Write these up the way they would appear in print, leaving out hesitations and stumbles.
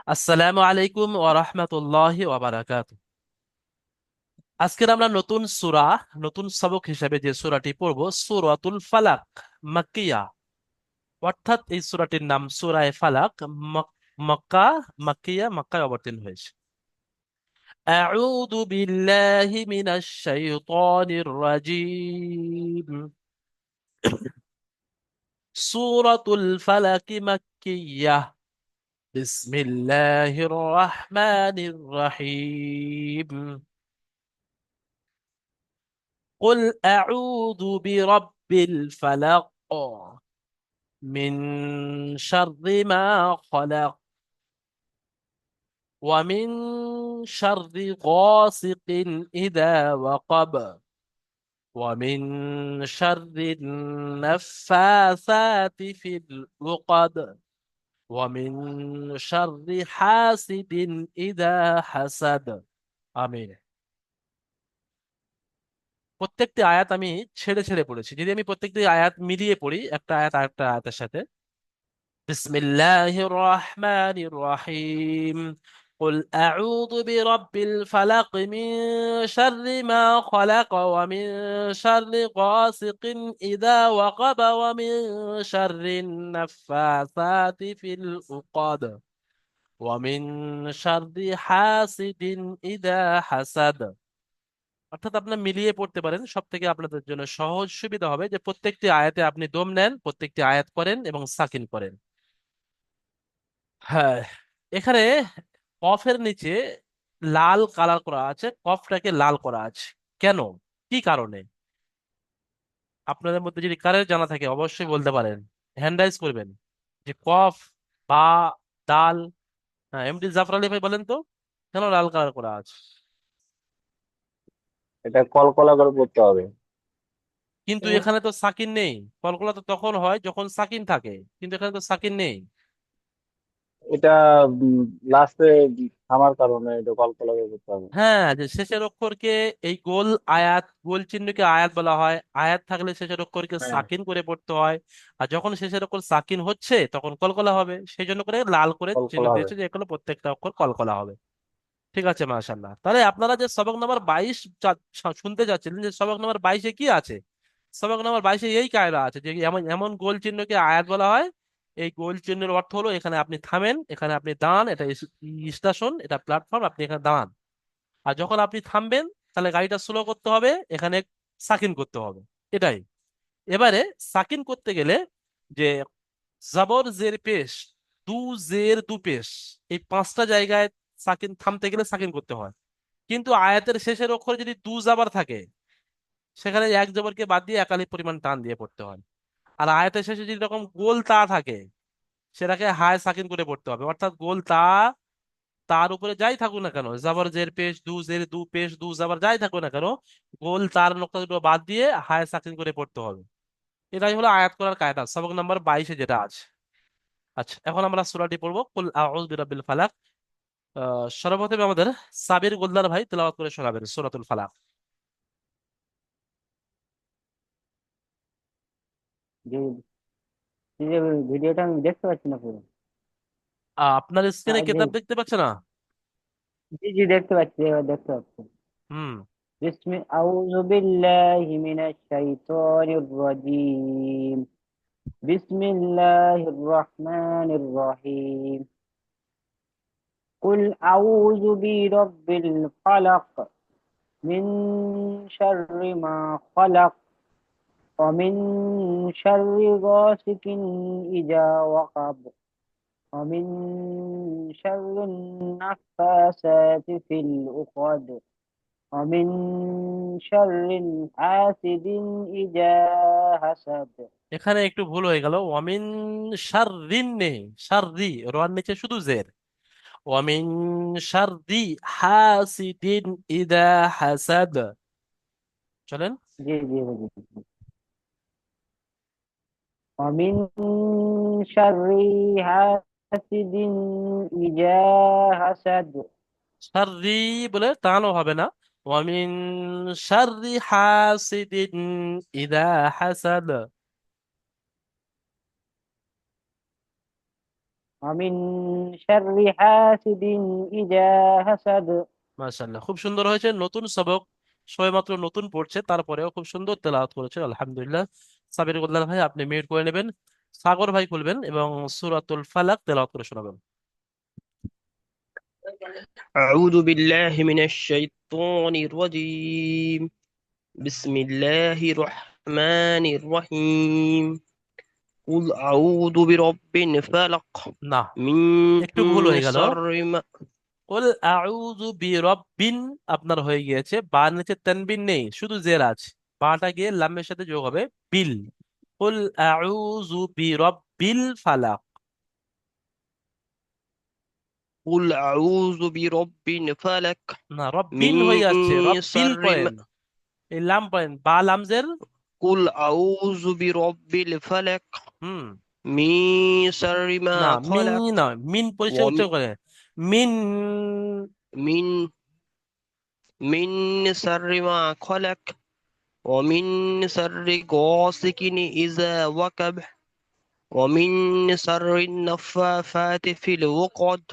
আসসালামু আলাইকুম ওয়া রাহমাতুল্লাহি ওয়া বারাকাতুহু। আজকের আমরা নতুন সবক হিসেবে যে সূরাটি পড়ব, সূরাতুল ফালাক, মাক্কিয়া। অর্থাৎ এই সূরাটির নাম সূরায়ে ফালাক। মক- মক্কা, মাক্কিয়া, মক্কায় অবতীর্ণ হয়েছে। আউযু বিল্লাহি মিনাশ শাইতানির রাজীম। সূরাতুল ফালাক মাক্কিয়া। বিসমিল্লাহির রাহমানির রাহিম। قل أعوذ برب الفلق من شر ما خلق ومن شر غاسق إذا وقب ومن شر النفاثات في العقد ومن شر حاسد إذا حسد آمين। প্রত্যেকটি আয়াত আমি ছেড়ে ছেড়ে পড়েছি। যদি আমি প্রত্যেকটি আয়াত মিলিয়ে পড়ি একটা আয়াত আরেকটা আয়াতের সাথে। بسم الله الرحمن الرحيم. قل أعوذ برب الفلق من شر ما خلق ومن شر غاسق إذا وقب ومن شر النفاثات في العقد ومن شر حاسد إذا حسد। অর্থাৎ আপনার মিলিয়ে পড়তে পারেন, সব থেকে আপনাদের জন্য সহজ সুবিধা হবে যে প্রত্যেকটি আয়াতে আপনি দম নেন, প্রত্যেকটি আয়াত করেন এবং সাকিন করেন। হ্যাঁ, এখানে কফের নিচে লাল কালার করা আছে, কফটাকে লাল করা আছে। কেন, কি কারণে? আপনাদের মধ্যে যদি কারের জানা থাকে অবশ্যই বলতে পারেন, হ্যান্ড রাইজ করবেন। যে কফ বা দাল। হ্যাঁ, এমডি জাফর আলী ভাই বলেন তো, কেন লাল কালার করা আছে? এটা কলকলা করে পড়তে হবে। কিন্তু এখানে তো সাকিন নেই। কলকলা তো তখন হয় যখন সাকিন থাকে, কিন্তু এখানে তো সাকিন নেই। এটা লাস্টে থামার কারণে এটা কলকলা করে পড়তে হবে। হ্যাঁ, যে শেষের অক্ষরকে, এই গোল আয়াত, গোল চিহ্নকে আয়াত বলা হয়। আয়াত থাকলে শেষের অক্ষরকে হ্যাঁ, সাকিন করে পড়তে হয়। আর যখন শেষের অক্ষর সাকিন হচ্ছে তখন কলকলা হবে, সেই জন্য করে লাল করে চিহ্ন কলকলা হবে। দিয়েছে যে এগুলো প্রত্যেকটা অক্ষর কলকলা হবে। ঠিক আছে, মাশাআল্লাহ। তাহলে আপনারা যে সবক নাম্বার 22 শুনতে যাচ্ছিলেন, যে সবক নাম্বার 22-এ কি আছে? সবক নাম্বার 22-এ এই কায়দা আছে যে এমন এমন গোল চিহ্নকে আয়াত বলা হয়। এই গোল চিহ্নের অর্থ হলো এখানে আপনি থামেন, এখানে আপনি দাঁড়ান, এটা স্টেশন, এটা প্ল্যাটফর্ম, আপনি এখানে দাঁড়ান। আর যখন আপনি থামবেন তাহলে গাড়িটা স্লো করতে হবে, এখানে সাকিন করতে হবে। এটাই। এবারে সাকিন করতে গেলে যে জাবর জের পেশ, দু জের দু পেশ, এই পাঁচটা জায়গায় সাকিন, থামতে গেলে সাকিন করতে হয়। কিন্তু আয়াতের শেষের অক্ষরে যদি দু জাবার থাকে, সেখানে এক জবরকে বাদ দিয়ে একালি পরিমাণ টান দিয়ে পড়তে হয়। আর আয়াতের শেষে যদি এরকম গোল তা থাকে, সেটাকে হায় সাকিন করে পড়তে হবে। অর্থাৎ গোল তা, তার উপরে যাই থাকুক না কেন, জাবর জের পেশ, দু জের দু পেশ, দু জাবর যাই থাকুক না কেন, গোল তার নোক্তা দুটো বাদ দিয়ে হায় সাকিন করে পড়তে হবে। এটাই হলো আয়াত করার কায়দা, সবক নাম্বার 22-এ যেটা আছে। আচ্ছা, এখন আমরা সূরাটি পড়বো, কুল আউযু বিরাব্বিল ফালাক। সর্বপ্রথমে আমাদের সাবির গোলদার ভাই তেলাওয়াত করে শোনাবেন সূরাতুল ফালাক। যে যে ভিডিওটা আমি দেখতে পাচ্ছি না পুরো। আপনার স্ক্রিনে যে কিতাব দেখতে পাচ্ছে না? জি জি দেখতে পাচ্ছি, এবার দেখতে পাচ্ছি। হুম। আউযু বিল্লাহি মিনাশ শাইতানির রাজীম। বিসমিল্লাহির রহমানির রহিম। কুল আউযু বিরাব্বিল ফালাক মিন শাররি মা খালাক ومن شر غاسق إذا وقب ومن شر النفاثات في العقد ومن شر حاسد إذا حسد। এখানে একটু ভুল হয়ে গেল, ওয়ামিন শাররিন নেই, শাররি, রোয়ার নিচে শুধু জের। ওয়ামিন শাররি হাসিদিন ইদা হাসাদ। চলেন। জি জি বুঝেছি। ومن شر حاسد إذا حسد। শাররি বলে টানও হবে না। ওয়ামিন শাররি হাসিদিন ইদা হাসাদ। ومن شر حاسد إذا حسد। মাশাআল্লাহ, খুব সুন্দর হয়েছে। নতুন সবক, সবেমাত্র নতুন পড়ছে, তারপরেও খুব সুন্দর তেলাওয়াত করেছে, আলহামদুলিল্লাহ। সাবির উদ্দিন ভাই, আপনি মিউট করে নেবেন। সাগর ভাই খুলবেন এবং সূরাতুল ফালাক তেলাওয়াত করে শোনাবেন। أعوذ بالله من الشيطان الرجيم. بسم الله الرحمن الرحيم. قل أعوذ برب الفلق না, من একটু ভুল হয়ে গেল। شر ما. কুল আউযু বিরাব্বিন আপনার হয়ে গিয়েছে, বা নিচে তানবিন নেই, শুধু জের আছে। বাটা গিয়ে লামের সাথে যোগ হবে, বিল। কুল আউযু বিরাব্বিল ফালাক। قل أعوذ برب الفلق না, রব্বিন من হয়ে যাচ্ছে, রব্বিল شر পড়েন। ما. এই লাম পড়েন, বা লামজের। قل أعوذ برب الفلق হুম। من شر না, ما মি خلق না, মিন পরিষ্কার ومن উচ্চারণ করে। মিন। من شر ما خلق ومن شر غاسق إذا وقب ومن شر النفاثات في العقد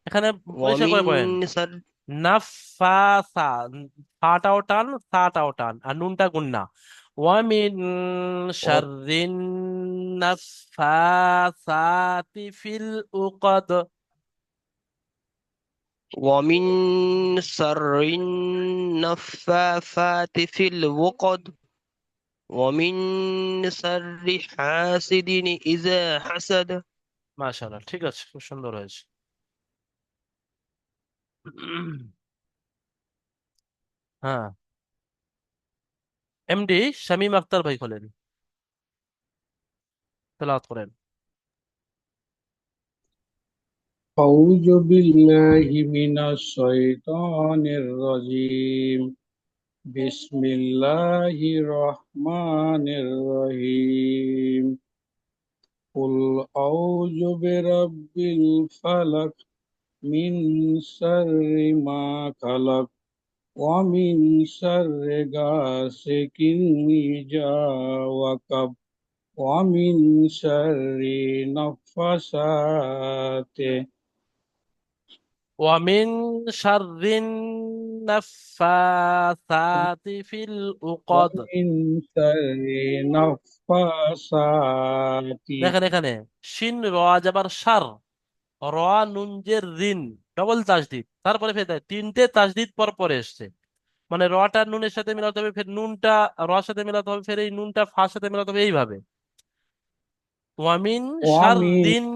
এখানে পরিষ্কার ومن করে পড়েন। شر. নাফাসা, ফাটাও টান, সাটাও টান, আর নুনটা গুন্না। ওয়ামিন শাররিন নাফাসাতি ফিল উকদ। ومن شر النفاثات في العقد ومن شر حاسد إذا حسد. মাশাআল্লাহ, ঠিক আছে, খুব সুন্দর হয়েছে। হ্যাঁ, এমডি শামীম আখতার ভাই খোলেন, তেলাওয়াত করেন। أعوذ بالله من الشيطان الرجيم. بسم الله الرحمن الرحيم. قل أعوذ برب الفلق من شر ما خلق ومن شر غاسق إذا وقب ومن شر نفسات ওয়ামিন শাররিন নাফাসাতি ফিল উকদ। ومن شر النفاسات দেখেন এখানে, শিন র যাবার সার, র নুন জের রিন, ডবল তাসদিদ, তারপরে ফের তিনটে তাসদিদ পর পরে এসছে। মানে রটা নুনের সাথে মেলাতে হবে, ফের নুনটা রর সাথে মেলাতে হবে, ফের এই নুনটা ফার সাথে মেলাতে হবে, এইভাবে। ওয়ামিন ومن শাররিন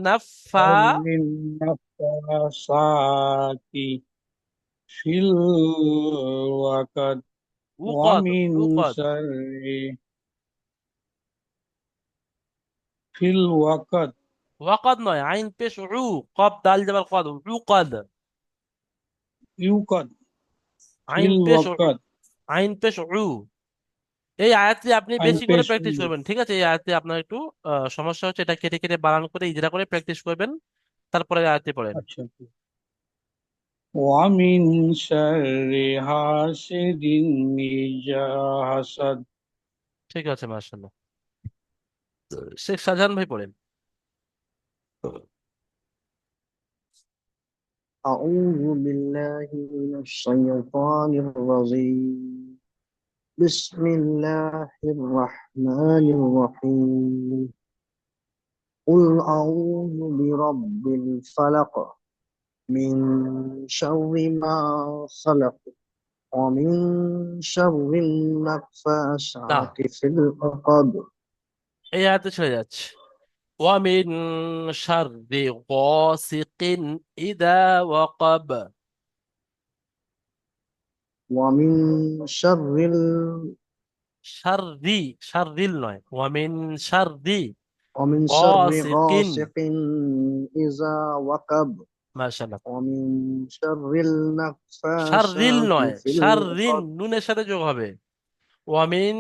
নাফা شر النفاسات في العقد উকদ। ومن উকদ, شر في العقد ওয়াকদ নয়, আইন পেশ উ, কব দাল যাবার কদ, উকদ। يوقد في আইন পেশ الوقت আইন পেশ উ। এই আয়াতটি আপনি أن বেশি করে প্র্যাকটিস تشوي করবেন, ঠিক আছে? এই আয়াতে আপনার একটু সমস্যা হচ্ছে, এটা কেটে কেটে বানান করে ইজরা করে প্র্যাকটিস করবেন, তারপরে আয়াতটি পড়েন। अच्छा ومن شر حاسد إذا حسد ঠিক আছে, মাশাআল্লাহ। শেখ শাহজাহান ভাই পড়েন। أعوذ بالله من الشيطان الرجيم. بسم الله الرحمن الرحيم. قل أعوذ برب الفلق من شر ما خلق ومن شر না, النفاثات في العقد. এই আয়াতে ছেড়ে যাচ্ছে। ওয়ামিন শাররি গাসিকিন ইদা ওয়াকাব। ومن شر শাররি, শাররিল নয়, ওয়ামিন শাররি ومن شر গাসিকিন। غاسق إذا وقب মাশাআল্লাহ। ومن شر শাররিল النفاثات নয়, في শাররিন العقد নুনের সাথে যোগ হবে। ওয়ামিন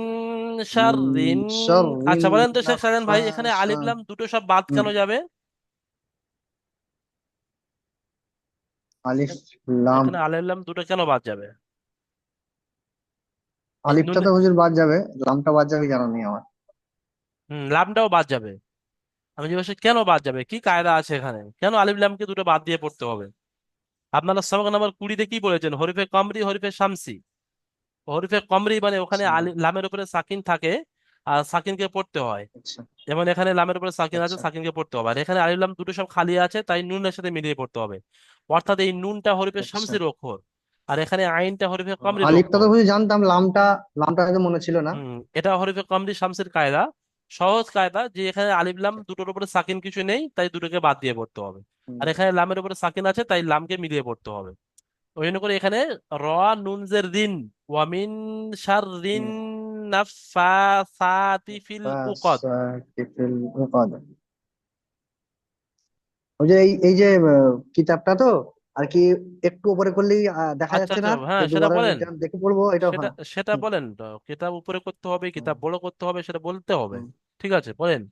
শাররিন। من شر আচ্ছা বলেন তো শেখ শাহজাহান ভাই, এখানে আলিফ النفاثات. লাম দুটো সব বাদ কেন যাবে? আলিফ লাম, এখানে আলিফ লাম দুটো কেন বাদ যাবে? এই আলিফটা নুন, তো হুজুর বাদ যাবে, লামটা বাদ যাবে জানা নেই আমার। লামটাও বাদ যাবে। আমি জিজ্ঞাসা কেন বাদ যাবে, কি কায়দা আছে এখানে, কেন আলিফ লামকে দুটো বাদ দিয়ে পড়তে হবে? আপনারা সবক নাম্বার 20-তে কি বলেছেন, হরিফে কমরি হরিফে শামসি। হরিফে কমরি মানে ওখানে আচ্ছা লামের উপরে সাকিন থাকে, আর সাকিনকে পড়তে হয়। আচ্ছা যেমন এখানে লামের উপরে সাকিন আছে, আচ্ছা সাকিনকে পড়তে হবে, আর এখানে আলিফ লাম দুটো সব খালি আছে, তাই নুনের সাথে মিলিয়ে পড়তে হবে। অর্থাৎ এই নুনটা হরিফে আচ্ছা। শামসির অক্ষর, আর এখানে আইনটা হরিফে কমরির আলিফটা তো অক্ষর। বুঝি জানতাম, লামটা লামটা হয়তো মনে ছিল না। এটা হরিফে কমরি শামসির কায়দা, সহজ কায়দা, যে এখানে আলিফ লাম দুটোর উপরে সাকিন কিছু নেই, তাই দুটোকে বাদ দিয়ে পড়তে হবে। হুম, আর এখানে লামের উপরে সাকিন আছে, তাই লামকে মিলিয়ে পড়তে হবে। ওই জন্য করে এখানে র নুন জের রিন, ওয়ামিন শাররিন হুম। নাফাসাতি ফিল উকদ। ফাসাতিফিল উকাদ। ওই যে এই যে কিতাবটা তো আর কি, একটু উপরে করলেই দেখা আচ্ছা যাচ্ছে আচ্ছা, না। হ্যাঁ যদি সেটা দুবার বলেন, এটা দেখে পড়বো এটা সেটা ভালো। সেটা হুম, বলেন তো, কিতাব উপরে করতে হবে, হুম, কিতাব বড় করতে হবে, সেটা বলতে হবে। হুম। ঠিক আছে, বলেন।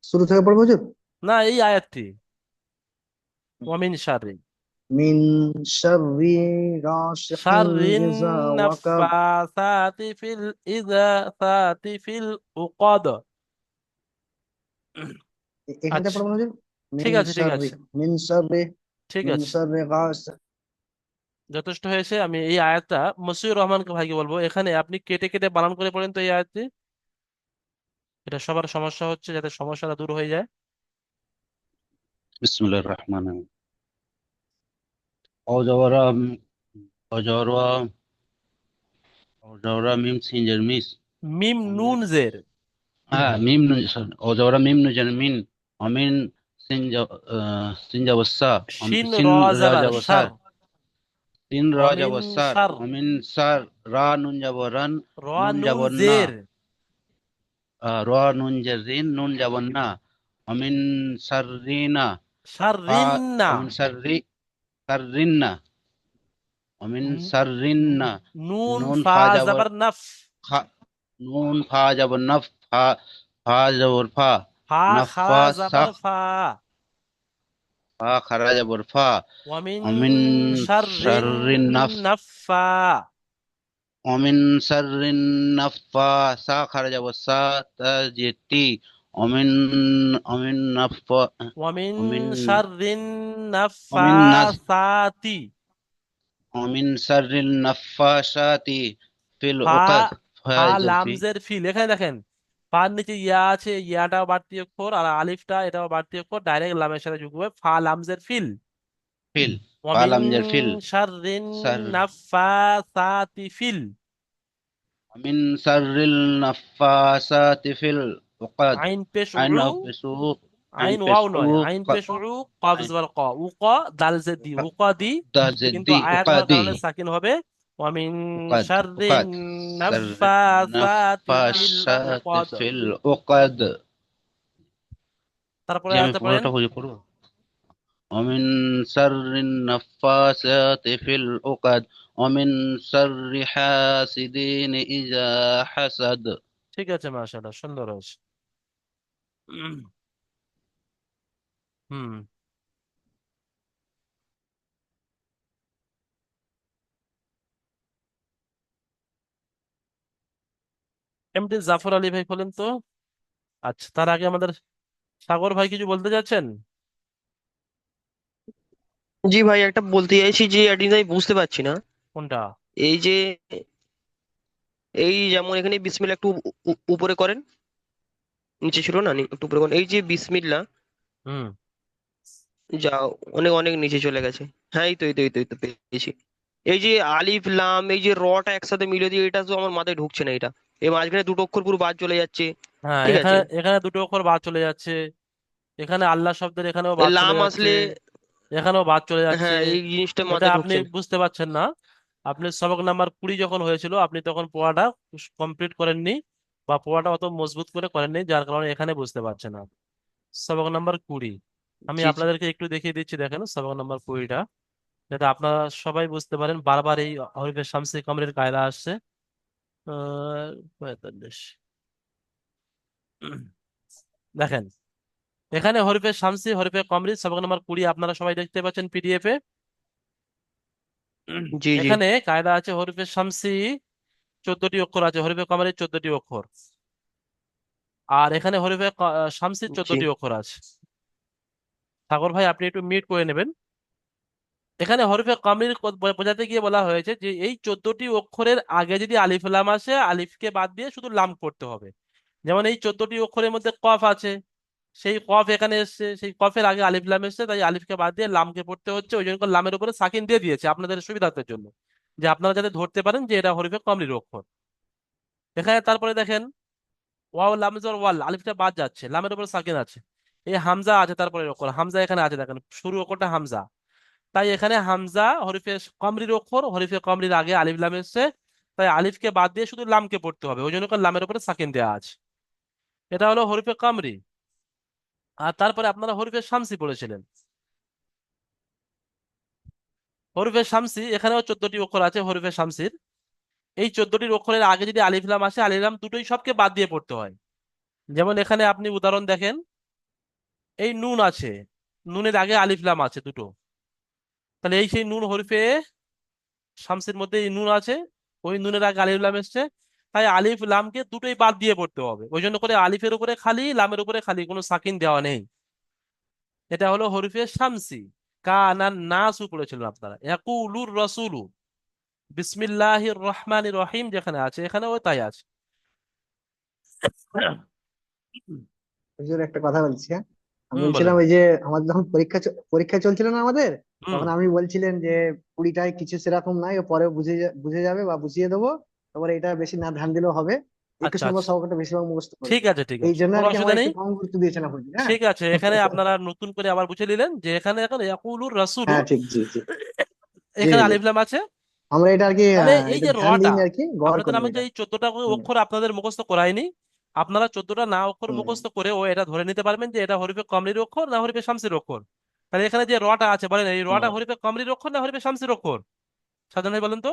শুরু থেকে পড়বো হুজুর। না, এই আয়াতটি, ওয়ামিন শাররিন, মিন শাররি গাসিকিন শাররিন ইযা ওয়াকাব। নাফাসাতি ফিল ইজাসাতি ফিল উকদ। এখানটা আচ্ছা, পড়বো না হুজুর। ঠিক মিন আছে ঠিক শাররি আছে মিন শাররি ঠিক মিন আছে, শাররি যথেষ্ট হয়েছে। আমি এই আয়াতটা মসিউর রহমানকে ভাইকে বলবো, এখানে আপনি কেটে কেটে বানান করে পড়েন তো এই আয়াতটি। এটা সবার সমস্যা হচ্ছে, যাতে সমস্যাটা দূর হয়ে যায়। بسم الله الرحمن الرحيم أوجورا أوجورا أوجورا ميم سينجر ميس মিম أمين নুন জের, ميم أوجورا ميم نجر مين أمين سينجا سينجا وسا শিন র سين জাবার راجا সার, وسار سين راجا ওয়ামিন وسار সার, أمين سار را نونجا وران র نونجا নুন ورنا জের, را نونجا زين نونجا ورنا أمين سرينا فا শাররিন্না, أمين سري سرينا أمين ন- سرينا নুন نون ফা فاجا জাবার নাফ, خ نون فا جبر نف فا فا جبر فا ফা খারা نفا জাবার سخ ফা, فا خرا جبر فا ওয়ামিন ومن শাররিন شر النف নাফা, ومن شر النفا سا خرا جبر سا تجتي ومن ومن نفا ওয়ামিন ومن শাররিন ومن نس নাফাসাতি, ومن شر النفاشات في ফা العقد ফা فاجر في লামজের ফিল, এখানে দেখেন ফার নিচে ইয়া আছে, ইয়াটাও বাড়তি অক্ষর, আর আলিফটা এটাও বাড়তি অক্ষর, ডাইরেক্ট লামের সাথে যুক্ত হবে, ফা লামজের ফিল। فيل ওয়ামিন فالم جر فيل শাররিন شر নাফাসাতি ফিল, ومن شر النفاسات في العقد আইন পেশ عين উ, بسوق عين আইন ওয়াও নয়, بسوق আইন পেশ উ, কফ عين জবর ক, উক দাল জেদি উক দি, কিন্তু تهزدي আয়াত হওয়ার কারণে عقدي সাকিন হবে। ওয়ামিন عقد শাররিন عقد شر নাফাসাতি ফিল النفاسات উকদ। في العقد তারপরে জি আমি আয়াতে পড়েন। পুরোটা বুঝে পড়বো ومن شر النفاسات في العقد ومن شر حاسد إذا حسد ঠিক আছে, মাশাআল্লাহ, সুন্দর হয়েছে। উম, হুম। এমডি জাফর আলী ভাই বলেন তো। আচ্ছা, তার আগে আমাদের সাগর ভাই কিছু বলতে যাচ্ছেন? জি ভাই, একটা বলতে চাইছি যে এটা আমি বুঝতে পারছি না। কোনটা? এই যে এই যেমন এখানে বিসমিল্লাহ একটু উপরে করেন, নিচে ছিল না, একটু উপরে করেন, এই যে বিসমিল্লাহ, হুম। যা অনেক অনেক নিচে চলে গেছে। হ্যাঁ, এই তো পেয়েছি। এই যে আলিফ লাম, এই যে রটা একসাথে মিলে দিয়ে, এটা তো আমার মাথায় ঢুকছে না। এটা এই মাঝখানে দুটো অক্ষর পুরো বাদ চলে যাচ্ছে। হ্যাঁ, ঠিক আছে, এখানে এখানে দুটো অক্ষর বাদ চলে যাচ্ছে, এখানে আল্লাহ শব্দের এখানেও এই বাদ চলে লাম যাচ্ছে, আসলে, এখানেও বাদ চলে যাচ্ছে। হ্যাঁ এই জিনিসটা এটা মাথায় আপনি ঢুকছে না। বুঝতে পারছেন না। আপনি সবক নাম্বার 20 যখন হয়েছিল, আপনি তখন পড়াটা কমপ্লিট করেননি, বা পড়াটা অত মজবুত করে করেননি, যার কারণে এখানে বুঝতে পারছেন না। সবক নাম্বার 20 আমি জি জি। আপনাদেরকে একটু দেখিয়ে দিচ্ছি, দেখেন সবক নাম্বার 20টা, যাতে আপনারা সবাই বুঝতে পারেন। বারবার এই হরিফে শামসি কামরের কায়দা আসছে। 45, দেখেন এখানে হরিফে শামসি হরিফে কমরি সবক নাম্বার 20 আপনারা সবাই দেখতে পাচ্ছেন পিডিএফ এ। জি জি। এখানে কায়দা আছে, হরিফে শামসি 14টি অক্ষর আছে, হরিফে কমরের 14টি অক্ষর। আর এখানে হরিফে শামসির জি 14টি অক্ষর আছে। সাগর ভাই আপনি একটু মিউট করে নেবেন। এখানে হরফে কামরির বোঝাতে গিয়ে বলা হয়েছে যে এই 14টি অক্ষরের আগে যদি আলিফ লাম আসে, আলিফকে বাদ দিয়ে শুধু লাম করতে হবে। যেমন এই 14টি অক্ষরের মধ্যে কফ আছে, সেই কফ এখানে এসছে, সেই কফের আগে আলিফ লাম এসছে, তাই আলিফকে বাদ দিয়ে লামকে পড়তে হচ্ছে। ওই জন্য করে লামের উপরে সাকিন দিয়ে দিয়েছে আপনাদের সুবিধার্থের জন্য, যে আপনারা যাতে ধরতে পারেন যে এটা হরফে কামরির অক্ষর। এখানে তারপরে দেখেন ওয়াও লামজর ওয়াল, আলিফটা বাদ যাচ্ছে, লামের উপরে সাকিন আছে। এই হামজা আছে, তারপরে অক্ষর হামজা এখানে আছে, দেখেন শুরু অক্ষরটা হামজা। তাই এখানে হামজা হরিফে কমরির অক্ষর, হরিফে কমরির আগে আলিফ লাম এসছে, তাই আলিফকে বাদ দিয়ে শুধু লামকে পড়তে হবে, ওই জন্য করে লামের উপরে সাকিন দেওয়া আছে। এটা হলো হরিফে কমরি। আর তারপরে আপনারা হরিফে শামসি পড়েছিলেন। হরিফে শামসি এখানেও 14টি অক্ষর আছে হরিফে শামসির। এই 14টির অক্ষরের আগে যদি আলিফ লাম আসে, আলিফ লাম দুটোই সবকে বাদ দিয়ে পড়তে হয়। যেমন এখানে আপনি উদাহরণ দেখেন, এই নুন আছে, নুনের আগে আলিফ লাম আছে দুটো, তাহলে এই সেই নুন হরিফে শামসির মধ্যে এই নুন আছে, ওই নুনের আগে আলিফ লাম এসছে, তাই আলিফ লামকে দুটোই বাদ দিয়ে পড়তে হবে। ওই জন্য করে আলিফের উপরে খালি, লামের উপরে খালি, কোনো সাকিন দেওয়া নেই। এটা হলো হরফে শামসি। কানান নাসু পড়েছিলেন আপনারা, ইয়াকুলুর রাসূলু, বিসমিল্লাহির রহমানির রহিম যেখানে আছে এখানেও তাই আছে। হুজুর একটা কথা বলছি, হ্যাঁ। আমি বলেন। বলছিলাম ওই যে আমাদের যখন পরীক্ষা চলছিল না আমাদের, হুম। তখন আপনি বলছিলেন যে 20টায় কিছু সেরকম নাই, ও পরে বুঝে যাবে বা বুঝিয়ে দেবো, তারপরে এটা বেশি না ধ্যান দিলেও হবে। আচ্ছা 21 নম্বর আচ্ছা, সবকটা বেশিরভাগ মুখস্থ ঠিক করবে। আছে ঠিক এই আছে, জন্য কোনো আর কি অসুবিধা আমার নেই। একটু কম গুরুত্ব দিয়েছেন আপনি, হ্যাঁ। ঠিক আছে, এখানে আপনারা নতুন করে আবার বুঝে নিলেন যে এখানে এখন ইয়াকুলুর রাসূলু, হ্যাঁ, ঠিক, জি, জি, জি, এখানে জি। আলিফ লাম আছে। আমরা এটা আর কি তাহলে এই একটু যে ধ্যান রটা, দিইনি আর কি, গড় আপনাদের করিনি আমি যে এটা। এই 14টা হুম, অক্ষর আপনাদের মুখস্থ করাইনি, আপনারা 14টা না অক্ষর হুম, মুখস্থ করে ও এটা ধরে নিতে পারবেন যে এটা হরিফে কমরির অক্ষর না হরিফে শামসির অক্ষর। তাহলে এখানে যে রটা আছে, বলেন এই রটা হুম। হরিফে কমরির অক্ষর না হরিফে শামসির অক্ষর? সাজান ভাই বলেন তো।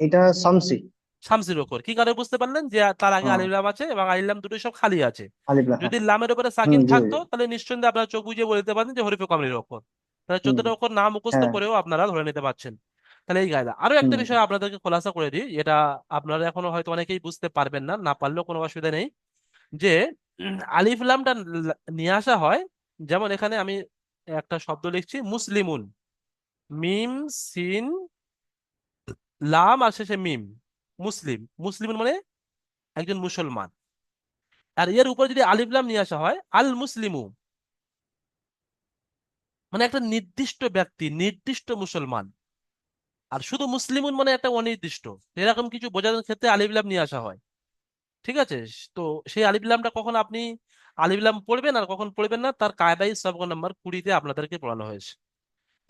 এটা শামসি। শামসির অক্ষর কি কারণে বুঝতে পারলেন? যে তার আগে হ্যাঁ, আলিফ লাম আছে এবং আলিফ লাম দুটোই সব খালি আছে। আলিফ লাম, হ্যাঁ। যদি লামের উপরে হুম, সাকিন জি, থাকতো জি। তাহলে নিশ্চয়ই আপনারা চোখ বুজে বলতে পারেন যে হরিফে কমরির অক্ষর। তাহলে হুম, 14টা অক্ষর না মুখস্থ হ্যাঁ। করেও আপনারা ধরে নিতে পারছেন। তাহলে এই গায়দা আরো একটা হুম, বিষয় আপনাদেরকে খোলাসা করে দিই, এটা আপনারা এখনো হয়তো অনেকেই বুঝতে পারবেন না, না পারলেও কোনো অসুবিধা নেই। যে আলিফ লামটা নিয়ে আসা হয়, যেমন এখানে আমি একটা শব্দ লিখছি মুসলিমুন, মিম সিন লাম আর শেষে মিম, মুসলিম, মুসলিমুন মানে একজন মুসলমান। আর এর উপর যদি আলিফ লাম নিয়ে আসা হয় আল মুসলিমু, মানে একটা নির্দিষ্ট ব্যক্তি, নির্দিষ্ট মুসলমান। আর শুধু মুসলিমুন মানে একটা অনির্দিষ্ট, এরকম কিছু বোঝানোর ক্ষেত্রে আলিফ লাম নিয়ে আসা হয়। ঠিক আছে? তো সেই আলিফ লামটা কখন আপনি আলিফ লাম পড়বেন আর কখন পড়বেন না, তার কায়দাই সবক নাম্বার 20-তে আপনাদেরকে পড়ানো হয়েছে।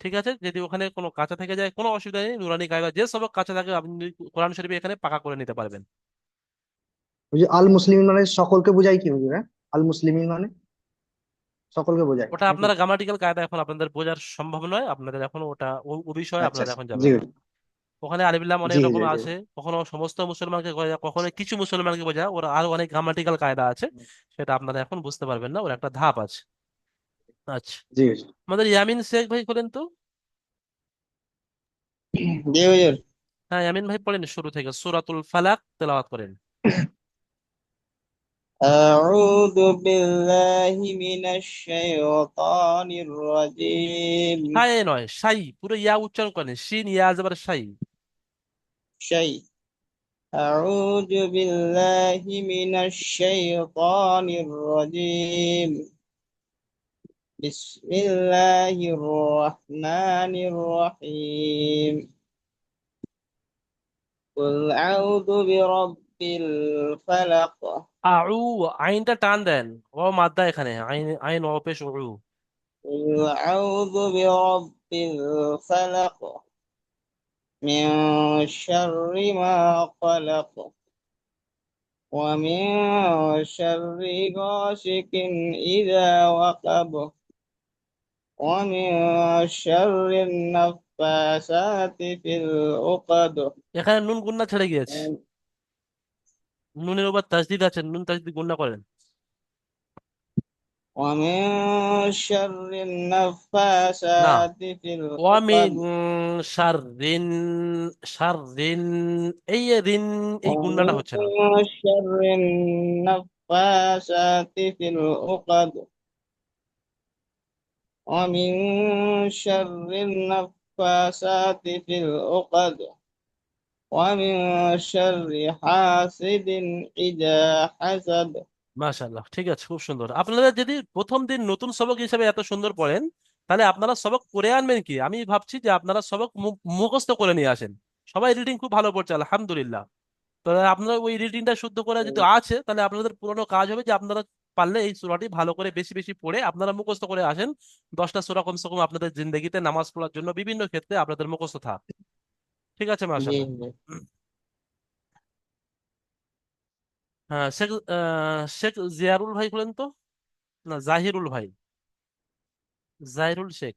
ঠিক আছে? যদি ওখানে কোনো কাঁচা থেকে যায় কোনো অসুবিধা নেই, নুরানি কায়দা যে সবক কাঁচা থাকে আপনি কোরআন শরীফে এখানে পাকা করে নিতে পারবেন। ওই যে আল মুসলিমিন মানে সকলকে বোঝায় কি হুজুর, হ্যাঁ? আল মুসলিমিন মানে সকলকে বোঝায় ওটা নাকি? আপনারা গ্রামাটিক্যাল কায়দা এখন আপনাদের বোঝার সম্ভব নয়, আপনাদের এখন ওটা ও বিষয়ে আচ্ছা, আপনারা আচ্ছা, এখন জি, যাবেন না। ওখানে আলিফলাম অনেক জি, জি, রকম জি। আছে, কখনো সমস্ত মুসলমানকে বোঝায়, কখনো কিছু মুসলমানকে বোঝায়, ওরা আরো অনেক গ্রামাটিক্যাল কায়দা আছে, সেটা আপনারা এখন বুঝতে পারবেন না, ওর একটা ধাপ আছে। আচ্ছা, জি, জি। আমাদের ইয়ামিন শেখ ভাই বলেন তো। জি হুজুর। হ্যাঁ ইয়ামিন ভাই পড়েন শুরু থেকে সূরাতুল ফালাক তেলাওয়াত করেন। أعوذ بالله من الشيطان الرجيم. সাই নয় সাই, পুরো ইয়া উচ্চারণ করেন, শিন ইয়া যাবার সাই। شيء. أعوذ بالله من الشيطان الرجيم. بسم الله الرحمن الرحيم. قل أعوذ برب الفلق. আউ, আইনটা টান দেন, ও মাদ্দা এখানে আইন, আইন ও পেশ উ। قل أعوذ برب الفلق من شر ما خلق ومن شر غاسق إذا وقب ومن شر النفاثات في العقد এখানে নুন গুন্না ছেড়ে গিয়েছে, নুনের উপর তাসদিদ আছে, নুন তাসদিদ গুন্না করেন। ومن شر না, النفاثات في ওয়ামিন العقد শাররিন, শাররিন, এই রিন, এই গুন্নাটা হচ্ছে না। ومن شر النفاسات في العقد ومن شر النفاسات في العقد ومن شر حاسد إذا حسد মাশাআল্লাহ, ঠিক আছে, খুব সুন্দর। আপনারা যদি প্রথম দিন নতুন সবক হিসেবে এত সুন্দর পড়েন, তাহলে আপনারা সবক করে আনবেন কি? আমি ভাবছি যে আপনারা সবক মুখস্থ করে নিয়ে আসেন। সবাই রিডিং খুব ভালো পড়ছে, আলহামদুলিল্লাহ। তো আপনারা ওই রিডিংটা শুদ্ধ করে যদি আছে, তাহলে আপনাদের পুরোনো কাজ হবে যে আপনারা পারলে এই সূরাটি ভালো করে বেশি বেশি পড়ে আপনারা মুখস্থ করে আসেন। 10টা সূরা কমসে কম আপনাদের জিন্দগিতে নামাজ পড়ার জন্য বিভিন্ন ক্ষেত্রে আপনাদের মুখস্থ থাক। ঠিক আছে, জি মাশাআল্লাহ। জি হ্যাঁ, শেখ জিয়ারুল ভাই বলেন তো, না জাহিরুল ভাই, জাহিরুল শেখ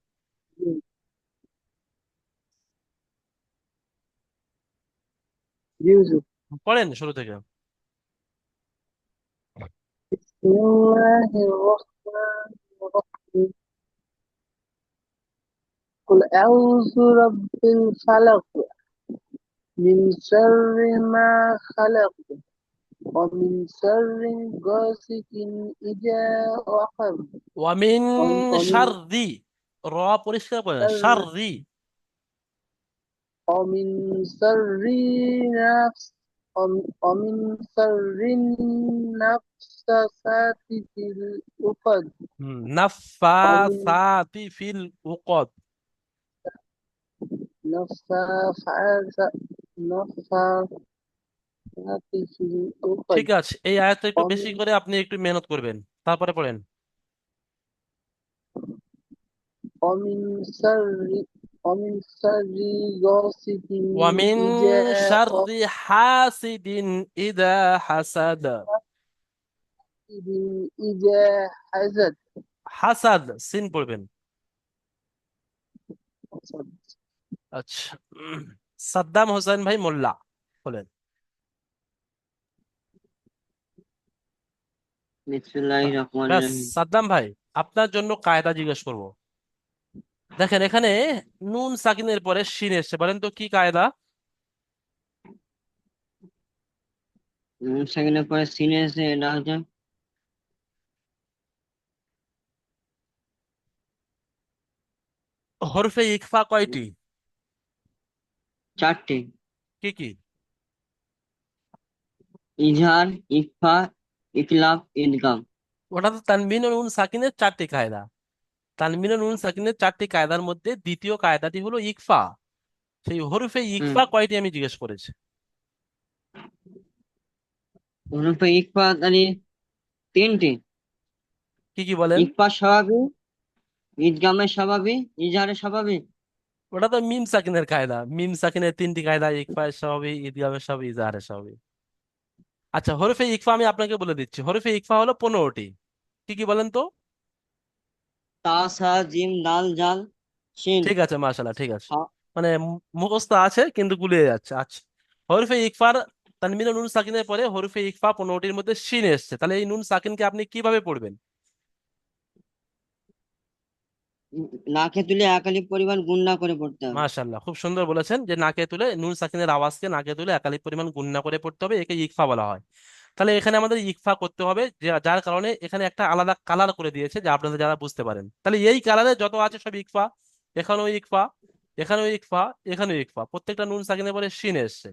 জি হুজুর। পড়েন শুরু থেকে। বিসমিল্লাহির রহমানির রহিম। قل أعوذ برب الفلق من شر ما خلق ومن شر غاسق إذا وقب ওয়ামিন ومن শাররি, র পরিষ্কার করেন, شر শাররি। ومن شر نفس ومن شر النفسات في العقد ومن নাফাসাতি ফিল উকদ। نفاثات نفاثات في العقد ঠিক আছে, এই আয়াতটা একটু বেশি ومن করে আপনি একটু মেহনত করবেন, তারপরে পড়েন। ومن شر ومن شر غاسق ওয়ামিন إذا শাররি হাসিদিন ইদা হাসাদ। وقب إذا حسد হাসাদ সিন পড়বেন। আচ্ছা, সাদ্দাম হোসেন ভাই মোল্লা বলেন। বিসমিল্লাহির রহমানির ব্যাস, রহিম সাদ্দাম ভাই, আপনার জন্য কায়দা জিজ্ঞেস করব। দেখেন এখানে নুন সাকিনের পরে শিন এসছে, বলেন তো কি কায়দা? সেকেন্ডের পরে সিনে এসে এটা হচ্ছে হরফে ইকফা কয়টি? 4টে। কি কি? ইজহার, ইকফা, ইকলাব, ইদগাম। ওটা তো তানবিন ও নুন সাকিনের 4টি কায়দা। তানবিন ও নুন সাকিনের 4টি কায়দার মধ্যে দ্বিতীয় কায়দাটি হলো ইকফা। সেই হরফে হুম ইকফা কয়টি আমি জিজ্ঞেস করেছি। হরফে ইকফা তাহলে 3টে। কি কি বলেন? ইকফা স্বাভাবিক, ইদগামের স্বাভাবিক, ইজহারের স্বাভাবিক। ওটা তো মিম সাকিনের কায়দা, মিম সাকিনের 3টি কায়দা, ইকফা স্বাভাবিক, ইদগামের স্বাভাবিক, ইজাহারের স্বাভাবিক। আচ্ছা, হরফে ইকফা আমি আপনাকে বলে দিচ্ছি, হরফে ইকফা হলো 15টি। কি কি বলেন তো? তা, সা, জিম, দাল, জাল, শিন, ঠিক আছে, মাশাআল্লাহ, ঠিক আছে। হা। মানে মুখস্থ আছে কিন্তু গুলিয়ে যাচ্ছে। আচ্ছা, হরফে ইকফার তানবিন ও নুন সাকিনের পরে হরফে ইকফা 15টির মধ্যে শিন এসছে, তাহলে এই নুন সাকিনকে আপনি কিভাবে পড়বেন? নাকে তুলে একালিপ পরিমাণ গুণনা করে পড়তে হবে। মাশাআল্লাহ, খুব সুন্দর বলেছেন যে নাকে তুলে নুন সাকিনের আওয়াজকে নাকে তুলে একালিক পরিমাণ গুণনা করে পড়তে হবে, একে ইকফা বলা হয়। তাহলে এখানে আমাদের ইকফা করতে হবে, যার কারণে এখানে একটা আলাদা কালার করে দিয়েছে, যে আপনাদের যারা বুঝতে পারেন, তাহলে এই কালারে যত আছে সব ইকফা। এখানেও ইকফা, এখানেও ইকফা, এখানেও ইকফা, প্রত্যেকটা নুন সাকিনের পরে শিন এসছে।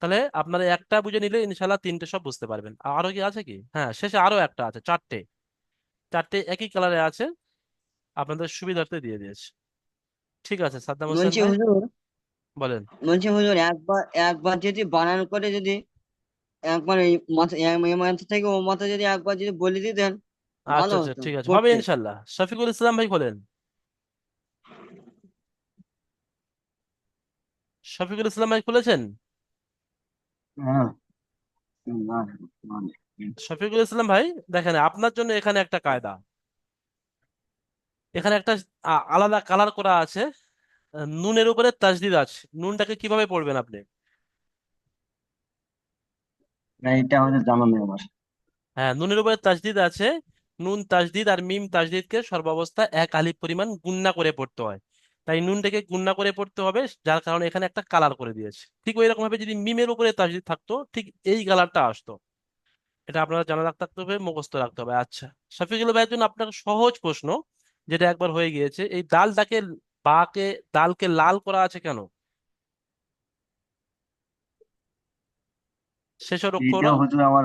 তাহলে আপনারা একটা বুঝে নিলে ইনশাল্লাহ 3টে সব বুঝতে পারবেন। আরো কি আছে কি? হ্যাঁ, শেষে আরো একটা আছে, 4টে। 4টে একই কালারে আছে, আপনাদের সুবিধার্থে দিয়ে দিয়েছে। ঠিক আছে সাদ্দাম হোসেন বলছি ভাই, হুজুর বলেন। বলছি হুজুর একবার একবার যদি বানান করে যদি একবার এই মাথা এই মাথা থেকে ও মাথা যদি একবার যদি বলে দিতেন ভালো আচ্ছা আচ্ছা, হতো ঠিক আছে, হবে পড়তে। ইনশাল্লাহ। শফিকুল ইসলাম ভাই বলেন। শফিকুল ইসলাম ভাই খুলেছেন? হ্যাঁ। শফিকুল ইসলাম ভাই, দেখেন আপনার জন্য এখানে একটা কায়দা, এখানে একটা আলাদা কালার করা আছে। নুনের উপরে তাসদিদ আছে, নুনটাকে কিভাবে পড়বেন আপনি? না, এটা আমাদের জানা নেই আমার। হ্যাঁ, নুনের উপরে তাসদিদ আছে। নুন তাসদিদ আর মিম তাসদিদকে সর্বাবস্থা এক আলিফ পরিমাণ গুণনা করে পড়তে হয়। তাই নুনটাকে গুণনা করে পড়তে হবে, যার কারণে এখানে একটা কালার করে দিয়েছে। ঠিক ওই রকম ভাবে যদি মিমের উপরে তাসদিদ থাকতো, ঠিক এই কালারটা আসতো। এটা আপনারা জানা রাখতে হবে, মুখস্থ রাখতে হবে। আচ্ছা, শফিকুল ভাইয়ের জন্য আপনার সহজ প্রশ্ন, যেটা একবার হয়ে গিয়েছে, এই দালটাকে বাকে দালকে লাল করা আছে কেন? শেষের অক্ষর। এটাও হুজুর আমার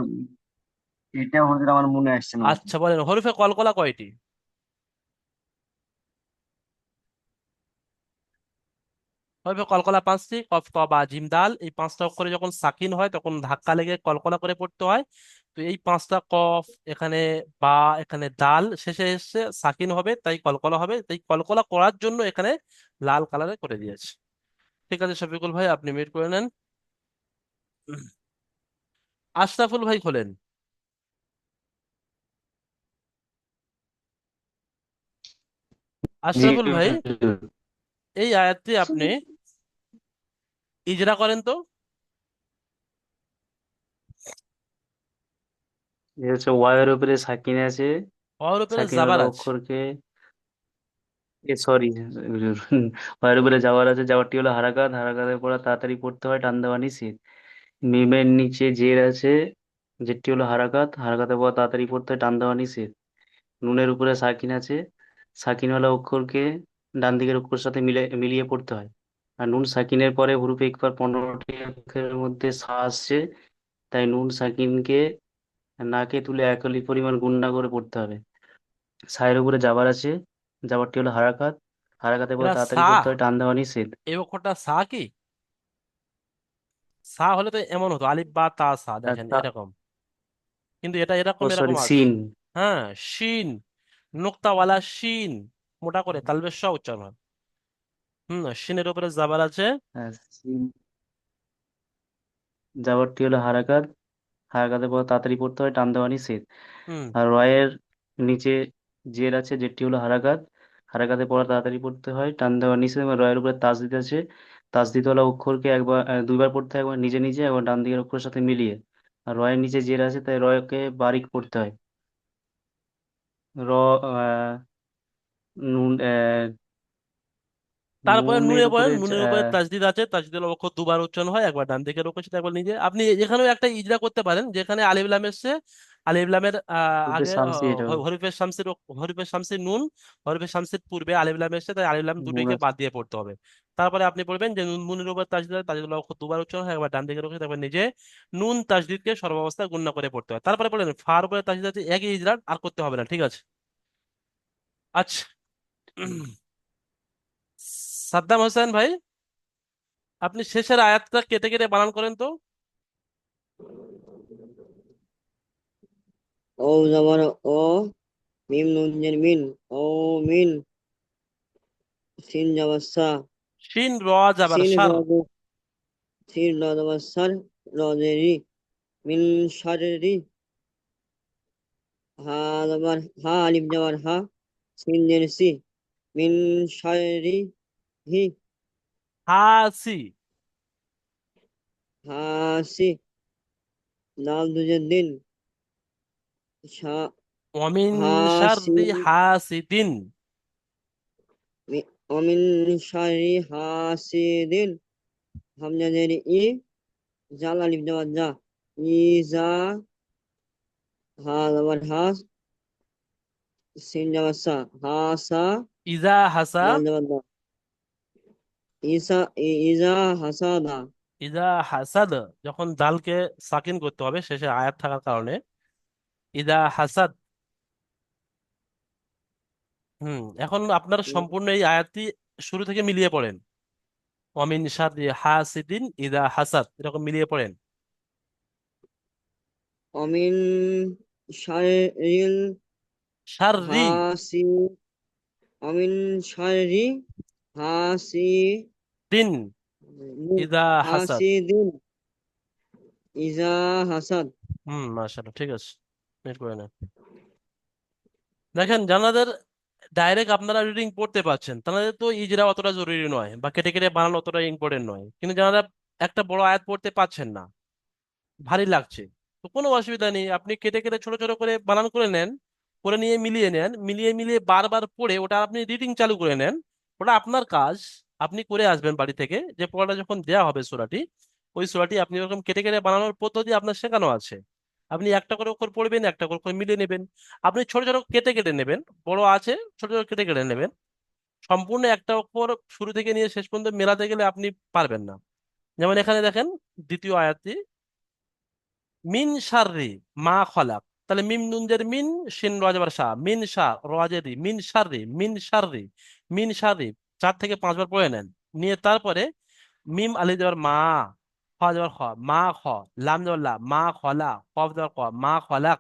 এটাও হুজুর আমার মনে আসছে না হুজুর। আচ্ছা বলেন, হরফে কলকলা কয়টি? হরফে কলকলা পাঁচটি, কফ ত বা জিম দাল, এই পাঁচটা অক্ষরে যখন সাকিন হয় তখন ধাক্কা লেগে কলকলা করে পড়তে হয়। তো এই পাঁচটা কফ এখানে, বা এখানে দাল, শেষে এসে সাকিন হবে, তাই কলকলা হবে, তাই কলকলা করার জন্য এখানে লাল কালারে করে দিয়েছে। ঠিক আছে শফিকুল ভাই, আপনি মিট করে নেন। আশরাফুল ভাই খোলেন। জি আশরাফুল ভাই, হুজুর। এই আয়াতটি আপনি ইজরা করেন তো। এ হচ্ছে ওয়াইয়ের উপরে সাকিন আছে, ওর উপরে সাকিন জাবার হলো আছে। অক্ষরকে, এ সরি, ওয়াইয়ের উপরে যাওয়ার আছে, যাওয়ারটি হলো হারাকাত, হারাকাতের পর তাড়াতাড়ি পড়তে হয় টান দেওয়া নিষেধ। মিমের নিচে জের আছে, জেরটি হলো হারাকাত, হারাকাতের পর তাড়াতাড়ি পড়তে হয় টান দেওয়া নিষেধ। নুনের উপরে সাকিন আছে, সাকিনওয়ালা অক্ষরকে ডান দিকের অক্ষরের সাথে মিলিয়ে পড়তে হয়। আর নুন সাকিনের পরে হুরুফে ইকফার 15টি অক্ষরের মধ্যে সা আসছে, তাই নুন সাকিনকে নাকে তুলে এক আলিফ পরিমাণ গুণনা করে পড়তে হবে। সায়ের উপরে জাবার আছে, জাবারটি হলো হারাকাত, হারাকাতের পর এটা তাড়াতাড়ি সা, পড়তে হয় টান দেওয়া নিষেধ। এই অক্ষরটা সা কি? সা হলে তো এমন হতো, আলিফ বা তা সা, আর দেখেন এরকম, কিন্তু এটা ও এরকম সরি এরকম আছে। সিন। হ্যাঁ, শিন, নোক্তাওয়ালা শিন, মোটা করে তালবের স উচ্চারণ হয়। শিনের উপরে জাবার আছে। হ্যাঁ, সিন, জাবারটি হলো হারাকাত, হারাকাতের পর তাড়াতাড়ি পড়তে হয় টান দেওয়া নিষেধ। হুম। আর রয়ের নিচে জের আছে, যেটি হলো হারাকাত, হারাকাতে পড়া তাড়াতাড়ি পড়তে হয় টান দেওয়া নিষেধ। এবং রয়ের উপরে তাসদিদ আছে, তাসদিদওয়ালা অক্ষরকে দুইবার পড়তে হয়, একবার নিজে নিজে, একবার ডান দিকের অক্ষরের সাথে মিলিয়ে। আর রয়ের নিচে জের আছে, তাই রয়কে বারিক পড়তে হয়। র নুন তারপরে নুনের নুনে উপরে বলেন, নুনের উপরে তাজদিদ আছে, তাজদিদের অক্ষর দুবার উচ্চারণ হয়, একবার ডান দিকের অক্ষর সাথে একবার নিজে। আপনি এখানেও একটা ইজরা করতে পারেন, যেখানে আলিফ লাম এসছে, আলিফ লামের রূপে আগে শামসি, এটা হলো হরিফের শামসির হরিফের শামসির নুন, হরিফের শামসির পূর্বে আলিফ লাম এসছে, তাই আলিফ লাম নুন দুটোকে আছে। বাদ দিয়ে পড়তে হবে। তারপরে আপনি পড়বেন যে নুনের উপর তাজদিদ আছে, তাজদিদের অক্ষর দুবার উচ্চারণ হয়, একবার ডান দিকের অক্ষর সাথে একবার নিজে, নুন তাজদিদকে সর্বাবস্থায় গুণনা করে পড়তে হয়। তারপরে বলেন ফার উপরে তাজদিদ আছে, একই ইজরা, আর করতে হবে না, ঠিক আছে? আচ্ছা। সাদ্দাম হোসেন ভাই, আপনি শেষের আয়াতটা কেটে কেটে বানান করেন তো। ও জবর ও, মিম নুন জের মিন, ও মিন, সিন জবর সা, শিন র জাবার সিন সার। র, সিন র জবর সার, র জের রি, মিন শাররি, হা জবর হা, আলিফ জবর হা, সিন জের সি, মিন শাররি হি, হাসি। হা সি, লাল দুজের দিন, শা, ওয়ামিন হা সি, শাররি হাসিদিন। অমিন শাররি হাসিদিন, হামজা জের ই, জাল আলিফ জবর জা, ইজা, হা জবর হা, সিন জবর সা, হা সা, ইজা হাসা। দাল জবর দা, ইজা হাসাদা, ইজা হাসাদ, যখন দালকে সাকিন করতে হবে শেষে আয়াত থাকার কারণে, ইজা হাসাদ। এখন আপনার সম্পূর্ণ এই আয়াতটি শুরু থেকে মিলিয়ে পড়েন। ওয়ামিন শাররি হাসিদিন ইজা হাসাদ, এরকম মিলিয়ে পড়েন। অমিন শাররিল শাররি হাসি, অমিন শাররি হাসি, দিন ইজা হাসাদ। হাসিদিন, ইজা হাসাদ। মাশাআল্লাহ, ঠিক আছে, মিট করে নেন। দেখেন, যাদের ডাইরেক্ট আপনারা রিডিং পড়তে পারছেন তাদের তো ইজরা অতটা জরুরি নয়, বা কেটে কেটে বানানো অতটা ইম্পর্টেন্ট নয়, কিন্তু যারা একটা বড় আয়াত পড়তে পারছেন না, ভারী লাগছে, তো কোনো অসুবিধা নেই, আপনি কেটে কেটে ছোট ছোট করে বানান করে নেন, করে নিয়ে মিলিয়ে নেন, মিলিয়ে মিলিয়ে বারবার পড়ে ওটা আপনি রিডিং চালু করে নেন। ওটা আপনার কাজ, আপনি করে আসবেন বাড়ি থেকে, যে পড়াটা যখন দেওয়া হবে সূরাটি, ওই সূরাটি আপনি ওরকম কেটে কেটে বানানোর পদ্ধতি আপনার শেখানো আছে। আপনি একটা করে অক্ষর পড়বেন, একটা করে অক্ষর মিলিয়ে নেবেন। আপনি ছোট ছোট কেটে কেটে নেবেন, বড় আছে ছোট ছোট কেটে কেটে নেবেন। সম্পূর্ণ একটা অক্ষর শুরু থেকে নিয়ে শেষ পর্যন্ত মেলাতে গেলে আপনি পারবেন না। যেমন এখানে দেখেন দ্বিতীয় আয়াতটি, মিন শাররি মা খলাক। তাহলে মিম নুনজের মিন, শিন রাজবার শাহ, মিন শাহ রাজেরি, মিন শাররি, মিন শাররি, মিন শাররি 4 থেকে 5 বার পড়ে নেন। নিয়ে তারপরে মিম আলি দেওয়ার মা, খ দেওয়ার খ, মা খ, লাম দেওয়ার লা, মা খলা, কফ দেওয়ার ক, মা খলাক,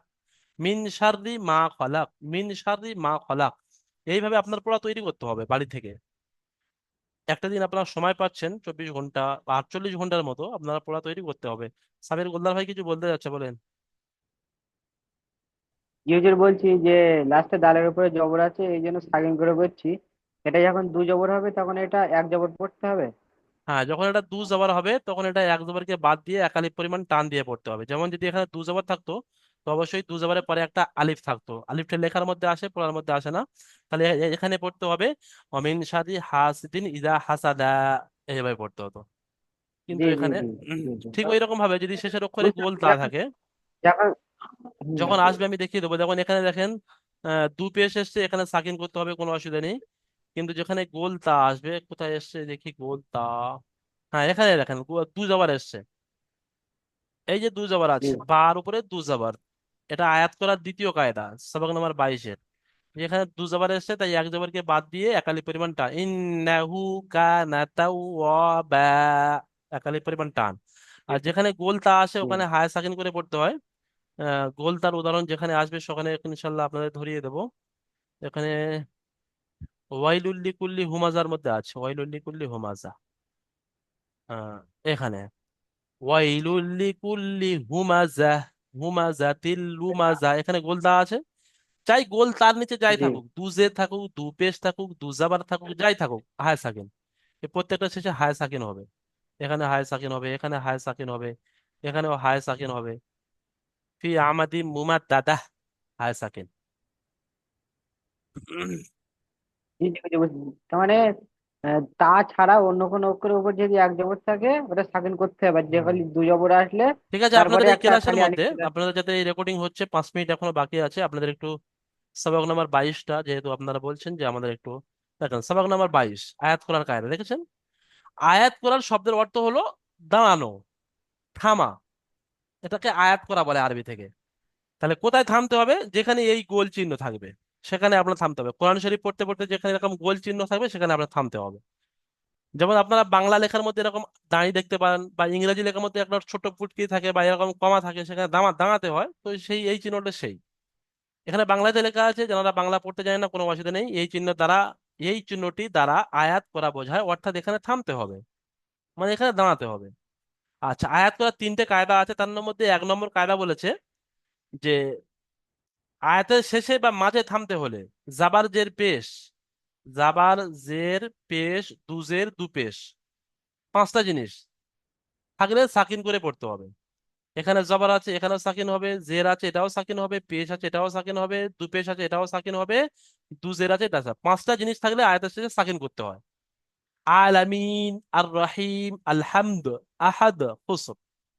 মিন শাররি মা খলাক, মিন শাররি মা খলাক। এইভাবে আপনার পড়া তৈরি করতে হবে বাড়ি থেকে। একটা দিন আপনারা সময় পাচ্ছেন 24 ঘন্টা বা 48 ঘন্টার মতো, আপনারা পড়া তৈরি করতে হবে। সাবির গোলদার ভাই কিছু বলতে যাচ্ছে, বলেন। ইউজুর বলছি যে লাস্টে দালের উপরে জবর আছে এই জন্য সাগিন করে বলছি, এটা যখন দু জবর হবে তখন এটা এক জবর পড়তে হবে। হ্যাঁ, যখন এটা দু জবর হবে তখন এটা এক জবরকে বাদ দিয়ে এক আলিফ পরিমাণ টান দিয়ে পড়তে হবে। যেমন যদি এখানে দু জবর থাকতো, তো অবশ্যই দু জবরের পরে একটা আলিফ থাকতো। আলিফটা লেখার মধ্যে আসে, পড়ার মধ্যে আসে না। তাহলে এখানে পড়তে হবে অমিন শাদি হাসিদিন ইদা হাসাদা, এইভাবে পড়তে হতো। কিন্তু জি জি এখানে জি উম, জি জি। ঠিক ওই রকম ভাবে যদি শেষের অক্ষরে বুঝতে গোল পারছি। তা যখন থাকে, যখন হুম, যখন আসবে আমি দেখিয়ে দেবো। যেমন এখানে দেখেন দু পেশ এসছে, এখানে সাকিন করতে হবে, কোনো অসুবিধা নেই। কিন্তু যেখানে গোল তা আসবে, কোথায় এসছে দেখি গোল তা, হ্যাঁ এখানে দেখেন দু জবর এসছে। এই যে দু জবর জি আছে, বার উপরে দু জবর, এটা আয়াত করার দ্বিতীয় কায়দা, সবক নম্বর 22-এর। যেখানে দু জবর এসছে তাই এক জবরকে বাদ দিয়ে একালি পরিমাণ টান, ইন্নাহু কানা তাওয়াবা, একালি পরিমাণ টান। আর যেখানে গোল তা আসে জি ওখানে হায় সাকিন করে পড়তে হয়। গোল তার উদাহরণ যেখানে আসবে সেখানে ইনশাল্লাহ আপনাদের ধরিয়ে দেবো। এখানে ওয়াইলুল্লি কুল্লি হুমাজার মধ্যে আছে, ওয়াইলুল্লি কুল্লি হুমাজা। আহ, এখানে ওয়াইলুল্লি কুল্লি হুমাজা, হুমাজাতিল লুমাজা, এখানে গোল দেওয়া আছে। চাই গোল তার নিচে যাই জি থাকুক, দু জে থাকুক, দু পেশ থাকুক, দু জাবার থাকুক, যাই থাকুক, হায় সাকিন। এই প্রত্যেকটা শেষে হায় সাকিন হবে। এখানে হায় সাকিন হবে, এখানে হায় সাকিন হবে, এখানেও হায় সাকিন হবে। ফি আমাদি মুমাদ দাদা, হায় সাকিন। জি জি, বুঝতে বুঝতে। তার মানে তা ছাড়া অন্য কোনো অক্ষরের উপর যদি এক জবর থাকে ওটা সাকিন করতে হবে, আর যে হুম। খালি দু জবর আসলে ঠিক আছে, তারপরে আপনাদের এই একটা ক্লাসের খালি আলিফ মধ্যে চলে আসবে। আপনাদের যাতে এই রেকর্ডিং হচ্ছে, 5 মিনিট এখনো বাকি আছে, আপনাদের একটু সবক নাম্বার 22টা, যেহেতু আপনারা বলছেন যে আমাদের একটু দেখেন, সবক নাম্বার 22 আয়াত করার কায়দা দেখেছেন। আয়াত করার শব্দের অর্থ হলো দাঁড়ানো, থামা। এটাকে আয়াত করা বলে আরবি থেকে। তাহলে কোথায় থামতে হবে? যেখানে এই গোল চিহ্ন থাকবে সেখানে আপনার থামতে হবে। কোরআন শরীফ পড়তে পড়তে যেখানে এরকম গোল চিহ্ন থাকবে সেখানে আপনার থামতে হবে। যেমন আপনারা বাংলা লেখার মধ্যে এরকম দাঁড়িয়ে দেখতে পারেন, বা ইংরেজি লেখার মধ্যে একটা ছোট ফুটকি থাকে বা এরকম কমা থাকে, সেখানে দাঁড়াতে হয়, তো সেই এই চিহ্নটা সেই। এখানে বাংলাতে লেখা আছে, যারা বাংলা পড়তে জানে না কোনো অসুবিধা নেই, এই চিহ্ন দ্বারা, এই চিহ্নটি দ্বারা আয়াত করা বোঝায়, অর্থাৎ এখানে থামতে হবে, মানে এখানে দাঁড়াতে হবে। আচ্ছা, আয়াত করার 3টে কায়দা আছে, তার মধ্যে 1 নম্বর কায়দা বলেছে যে আয়াতের শেষে বা মাঝে থামতে হলে জাবার জের পেশ, জাবার জের পেশ, দুজের দু পেশ, 5টা জিনিস থাকলে সাকিন করে পড়তে হবে। এখানে জবর আছে, এখানেও সাকিন হবে, জের আছে এটাও সাকিন হবে, পেশ আছে এটাও সাকিন হবে, দু পেশ আছে এটাও সাকিন হবে, দু জের আছে এটা 5টা জিনিস থাকলে আয়াতের শেষে সাকিন করতে হয়। আলামিন, আর রহিম, আলহামদ, আহাদ, হুসব,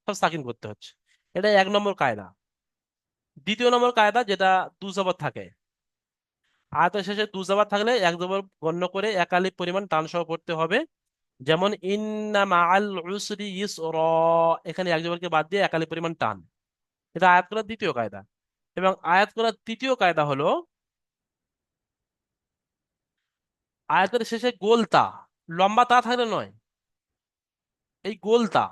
সব সাকিন করতে হচ্ছে। এটা 1 নম্বর কায়দা। 2য় নম্বর কায়দা যেটা দু জবর থাকে, আয়াতের শেষে দু জবর থাকলে এক জবর গণ্য করে এক আলিফ পরিমাণ টান সহ পড়তে হবে। যেমন ইন্না মাআল উসরি ইসরা, এখানে এক জবরকে বাদ দিয়ে এক আলিফ পরিমাণ টান। এটা আয়াত করার 2য় কায়দা। এবং আয়াত করার 3য় কায়দা হলো আয়াতের শেষে গোল তা, লম্বা তা থাকলে নয়, এই গোল তা,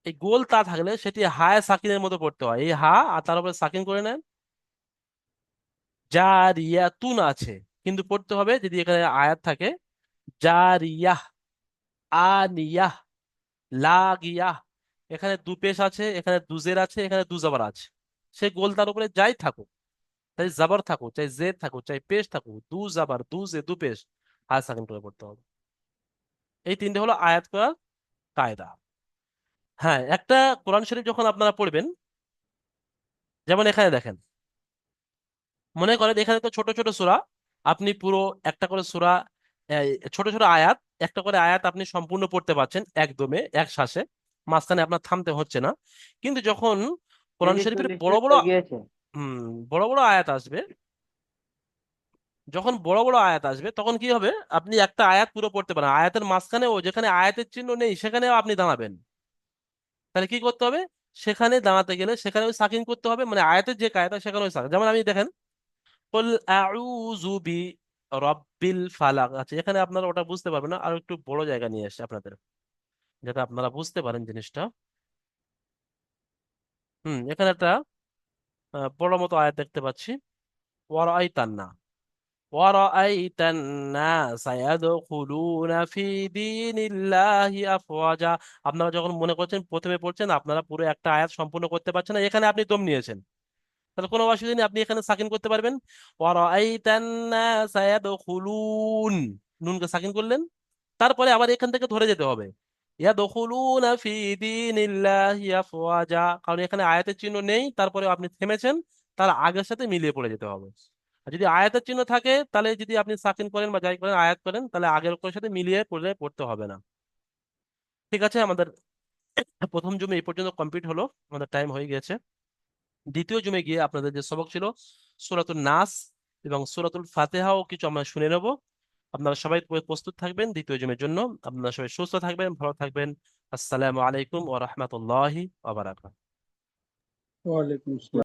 এই গোল তা থাকলে সেটি হায় সাকিনের মতো পড়তে হয়। এই হা আর তার উপরে সাকিন করে নেন। জারিয়াতুন আছে, কিন্তু পড়তে হবে যদি এখানে আয়াত থাকে, জারিয়াহ, আনিয়াহ, লাগিয়াহ। এখানে দু পেশ আছে, এখানে দুজের আছে, এখানে দু জবর আছে। সে গোল তার উপরে যাই থাকুক, চাই জবর থাকুক, চাই জেদ থাকুক, চাই পেশ থাকুক, দু জবর দু জে দু পেশ, হায় সাকিন করে পড়তে হবে। এই 3টে হলো আয়াত করার কায়দা। হ্যাঁ, একটা কোরআন শরীফ যখন আপনারা পড়বেন, যেমন এখানে দেখেন, মনে করেন এখানে তো ছোট ছোট সূরা, আপনি পুরো একটা করে সূরা, ছোট ছোট আয়াত, একটা করে আয়াত আপনি সম্পূর্ণ পড়তে পারছেন একদমে এক শ্বাসে। মাঝখানে আপনার থামতে হচ্ছে না। কিন্তু যখন কোরআন দিদি শরীফের 40 বড় মিনিট বড় হয়ে গিয়েছে। হুম বড় বড় আয়াত আসবে, যখন বড় বড় আয়াত আসবে তখন কি হবে, আপনি একটা আয়াত পুরো পড়তে পারেন, আয়াতের মাঝখানেও যেখানে আয়াতের চিহ্ন নেই সেখানেও আপনি দাঁড়াবেন। তাহলে কি করতে হবে, সেখানে দাঁড়াতে গেলে সেখানে ওই সাকিন করতে হবে, মানে আয়াতের যে কায়দা সেখানে ওই সাকিন। যেমন আমি দেখেন কুল আউযু বি রব্বিল ফালাক আছে, এখানে আপনারা ওটা বুঝতে পারবেন না, আর একটু বড় জায়গা নিয়ে এসে আপনাদের যাতে আপনারা বুঝতে পারেন জিনিসটা। এখানে একটা বড় মতো আয়াত দেখতে পাচ্ছি, ওয়ারাআইতান না ওয়ারাআইতান নাস ইয়াদখুলুনা ফি দীনিল্লাহি আফওয়াজা। আপনারা যখন মনে করছেন প্রথমে পড়ছেন আপনারা পুরো একটা আয়াত সম্পূর্ণ করতে পারছেন না, এখানে আপনি দম নিয়েছেন, তাহলে কোনো অসুবিধা নেই, আপনি এখানে সাকিন করতে পারবেন। ওয়ারাআইতান নাস ইয়াদখুলুন, নুনকে সাকিন করলেন, তারপরে আবার এখান থেকে ধরে যেতে হবে, ইয়াদখুলুনা ফি দীনিল্লাহি আফওয়াজা, কারণ এখানে আয়াতের চিহ্ন নেই, তারপরে আপনি থেমেছেন, তার আগের সাথে মিলিয়ে পড়ে যেতে হবে। আর যদি আয়াতের চিহ্ন থাকে তাহলে যদি আপনি সাকিন করেন বা যাই করেন আয়াত করেন তাহলে আগের অক্ষরের সাথে মিলিয়ে পড়লে পড়তে হবে না। ঠিক আছে, আমাদের প্রথম জুমে এই পর্যন্ত কমপ্লিট হলো, আমাদের টাইম হয়ে গেছে। দ্বিতীয় জুমে গিয়ে আপনাদের যে সবক ছিল সূরাতুন নাস এবং সূরাতুল ফাতিহাও কিছু আমরা শুনে নেব। আপনারা সবাই প্রস্তুত থাকবেন দ্বিতীয় জুমের জন্য। আপনারা সবাই সুস্থ থাকবেন, ভালো থাকবেন। আসসালামু আলাইকুম ওয়া রাহমাতুল্লাহি ওয়া বারাকাতুহু। ওয়ালাইকুম আসসালাম।